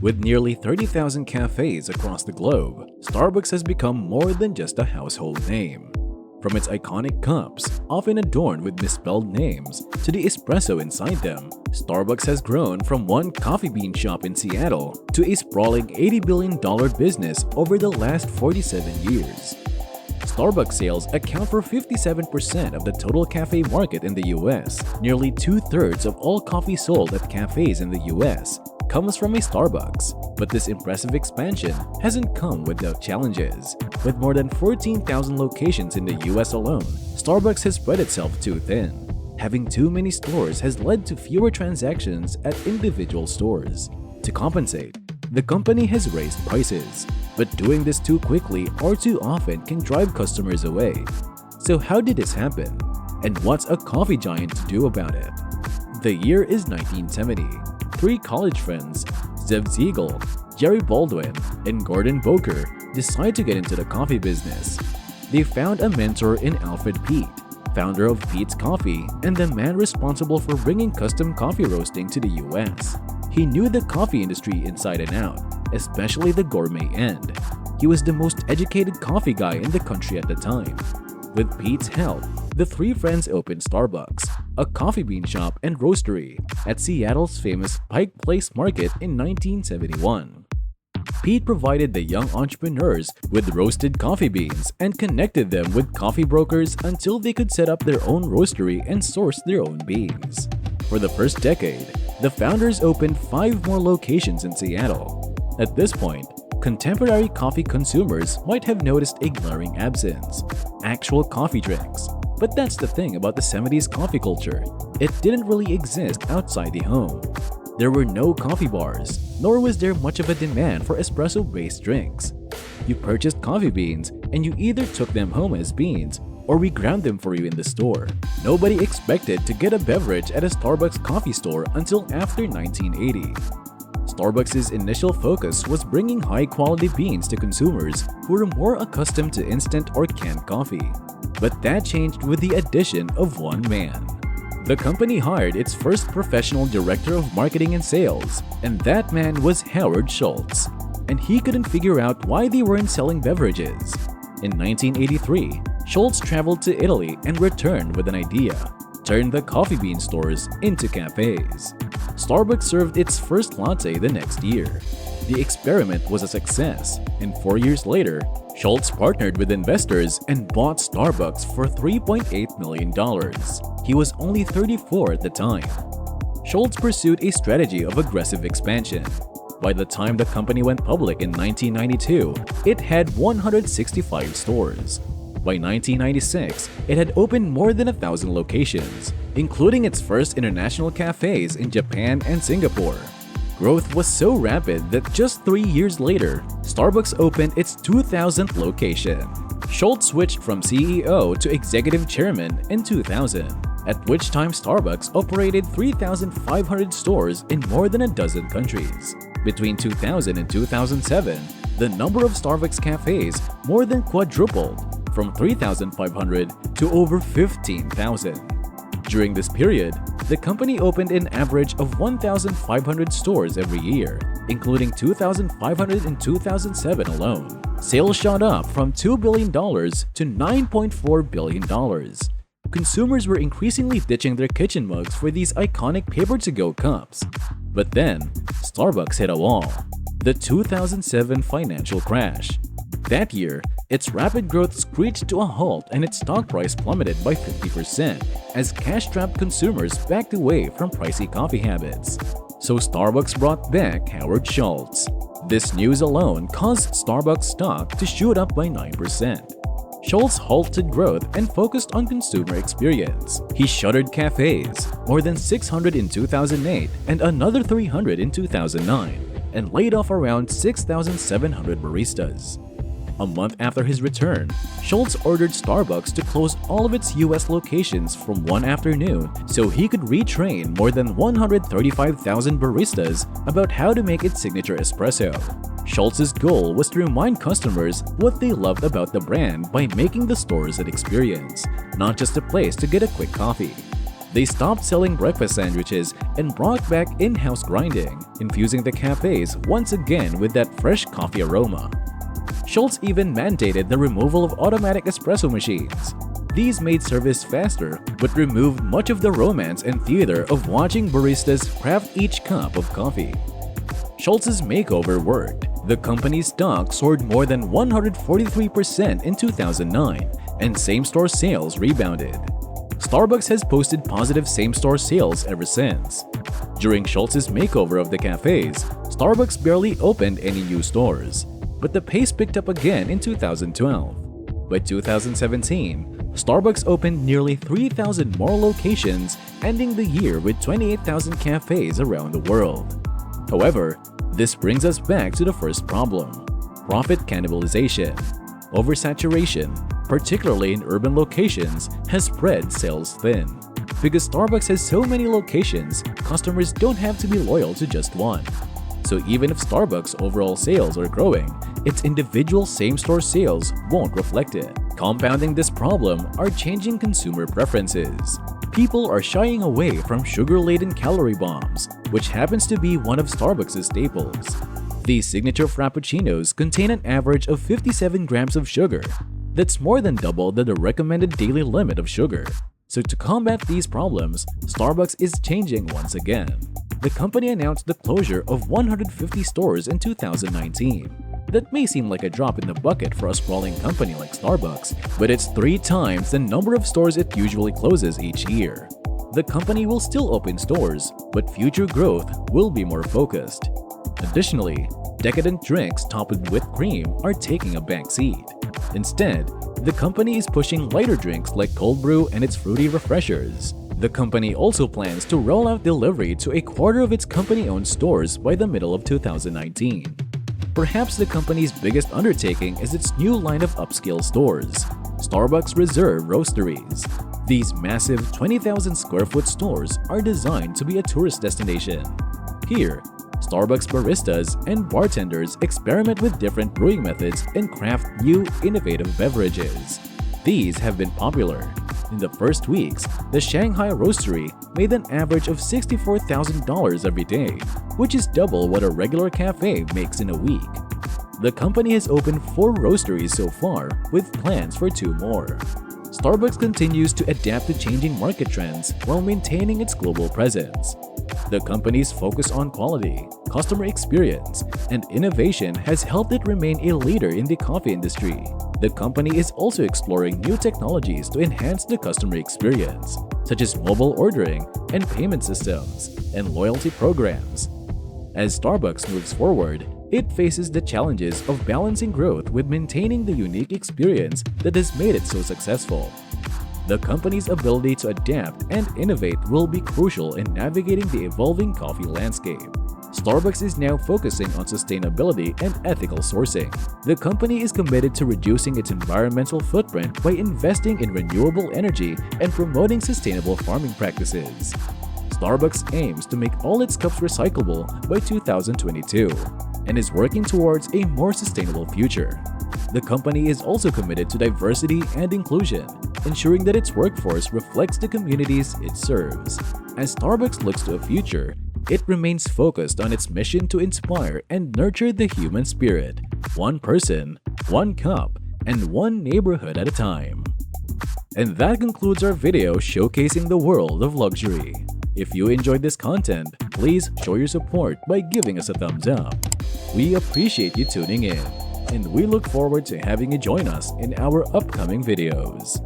With nearly 30,000 cafes across the globe, Starbucks has become more than just a household name. From its iconic cups, often adorned with misspelled names, to the espresso inside them, Starbucks has grown from one coffee bean shop in Seattle to a sprawling $80 billion business over the last 47 years. Starbucks sales account for 57% of the total cafe market in the US. Nearly two-thirds of all coffee sold at cafes in the US comes from a Starbucks. But this impressive expansion hasn't come without challenges. With more than 14,000 locations in the US alone, Starbucks has spread itself too thin. Having too many stores has led to fewer transactions at individual stores. To compensate, the company has raised prices, but doing this too quickly or too often can drive customers away. So how did this happen? And what's a coffee giant to do about it? The year is 1970. Three college friends, Zev Siegel, Jerry Baldwin, and Gordon Boker, decide to get into the coffee business. They found a mentor in Alfred Peet, founder of Peet's Coffee and the man responsible for bringing custom coffee roasting to the US. He knew the coffee industry inside and out, especially the gourmet end. He was the most educated coffee guy in the country at the time. With Peet's help, the three friends opened Starbucks, a coffee bean shop and roastery, at Seattle's famous Pike Place Market in 1971. Peet provided the young entrepreneurs with roasted coffee beans and connected them with coffee brokers until they could set up their own roastery and source their own beans. For the first decade, the founders opened 5 more locations in Seattle. At this point, contemporary coffee consumers might have noticed a glaring absence: actual coffee drinks. But that's the thing about the 70s coffee culture. It didn't really exist outside the home. There were no coffee bars, nor was there much of a demand for espresso-based drinks. You purchased coffee beans and you either took them home as beans or we ground them for you in the store. Nobody expected to get a beverage at a Starbucks coffee store until after 1980. Starbucks' initial focus was bringing high-quality beans to consumers who were more accustomed to instant or canned coffee. But that changed with the addition of one man. The company hired its first professional director of marketing and sales, and that man was Howard Schultz. And he couldn't figure out why they weren't selling beverages. In 1983, Schultz traveled to Italy and returned with an idea: turn the coffee bean stores into cafes. Starbucks served its first latte the next year. The experiment was a success, and 4 years later, Schultz partnered with investors and bought Starbucks for $3.8 million. He was only 34 at the time. Schultz pursued a strategy of aggressive expansion. By the time the company went public in 1992, it had 165 stores. By 1996, it had opened more than 1,000 locations, including its first international cafes in Japan and Singapore. Growth was so rapid that just 3 years later, Starbucks opened its 2,000th location. Schultz switched from CEO to executive chairman in 2000, at which time Starbucks operated 3,500 stores in more than a dozen countries. Between 2000 and 2007, the number of Starbucks cafes more than quadrupled, from 3,500 to over 15,000. During this period, the company opened an average of 1,500 stores every year, including 2,500 in 2007 alone. Sales shot up from $2 billion to $9.4 billion. Consumers were increasingly ditching their kitchen mugs for these iconic paper-to-go cups. But then, Starbucks hit a wall: the 2007 financial crash. That year, its rapid growth screeched to a halt and its stock price plummeted by 50% as cash-strapped consumers backed away from pricey coffee habits. So Starbucks brought back Howard Schultz. This news alone caused Starbucks stock to shoot up by 9%. Schultz halted growth and focused on consumer experience. He shuttered cafes, more than 600 in 2008 and another 300 in 2009, and laid off around 6,700 baristas. A month after his return, Schultz ordered Starbucks to close all of its US locations from one afternoon so he could retrain more than 135,000 baristas about how to make its signature espresso. Schultz's goal was to remind customers what they loved about the brand by making the stores an experience, not just a place to get a quick coffee. They stopped selling breakfast sandwiches and brought back in-house grinding, infusing the cafes once again with that fresh coffee aroma. Schultz even mandated the removal of automatic espresso machines. These made service faster but removed much of the romance and theater of watching baristas craft each cup of coffee. Schultz's makeover worked. The company's stock soared more than 143% in 2009, and same-store sales rebounded. Starbucks has posted positive same-store sales ever since. During Schultz's makeover of the cafes, Starbucks barely opened any new stores, but the pace picked up again in 2012. By 2017, Starbucks opened nearly 3,000 more locations, ending the year with 28,000 cafes around the world. However, this brings us back to the first problem: profit cannibalization. Oversaturation, particularly in urban locations, has spread sales thin. Because Starbucks has so many locations, customers don't have to be loyal to just one. So even if Starbucks' overall sales are growing, its individual same-store sales won't reflect it. Compounding this problem are changing consumer preferences. People are shying away from sugar-laden calorie bombs, which happens to be one of Starbucks' staples. These signature frappuccinos contain an average of 57 grams of sugar. That's more than double the recommended daily limit of sugar. So to combat these problems, Starbucks is changing once again. The company announced the closure of 150 stores in 2019. That may seem like a drop in the bucket for a sprawling company like Starbucks, but it's 3 times the number of stores it usually closes each year. The company will still open stores, but future growth will be more focused. Additionally, decadent drinks topped with whipped cream are taking a back seat. Instead, the company is pushing lighter drinks like cold brew and its fruity refreshers. The company also plans to roll out delivery to a quarter of its company-owned stores by the middle of 2019. Perhaps the company's biggest undertaking is its new line of upscale stores, Starbucks Reserve Roasteries. These massive 20,000 square foot stores are designed to be a tourist destination. Here, Starbucks baristas and bartenders experiment with different brewing methods and craft new, innovative beverages. These have been popular. In the first weeks, the Shanghai Roastery made an average of $64,000 every day, which is double what a regular cafe makes in a week. The company has opened 4 roasteries so far, with plans for 2 more. Starbucks continues to adapt to changing market trends while maintaining its global presence. The company's focus on quality, customer experience, and innovation has helped it remain a leader in the coffee industry. The company is also exploring new technologies to enhance the customer experience, such as mobile ordering and payment systems, and loyalty programs. As Starbucks moves forward, it faces the challenges of balancing growth with maintaining the unique experience that has made it so successful. The company's ability to adapt and innovate will be crucial in navigating the evolving coffee landscape. Starbucks is now focusing on sustainability and ethical sourcing. The company is committed to reducing its environmental footprint by investing in renewable energy and promoting sustainable farming practices. Starbucks aims to make all its cups recyclable by 2022 and is working towards a more sustainable future. The company is also committed to diversity and inclusion, ensuring that its workforce reflects the communities it serves. As Starbucks looks to a future, it remains focused on its mission to inspire and nurture the human spirit, one person, one cup, and one neighborhood at a time. And that concludes our video showcasing the world of luxury. If you enjoyed this content, please show your support by giving us a thumbs up. We appreciate you tuning in, and we look forward to having you join us in our upcoming videos.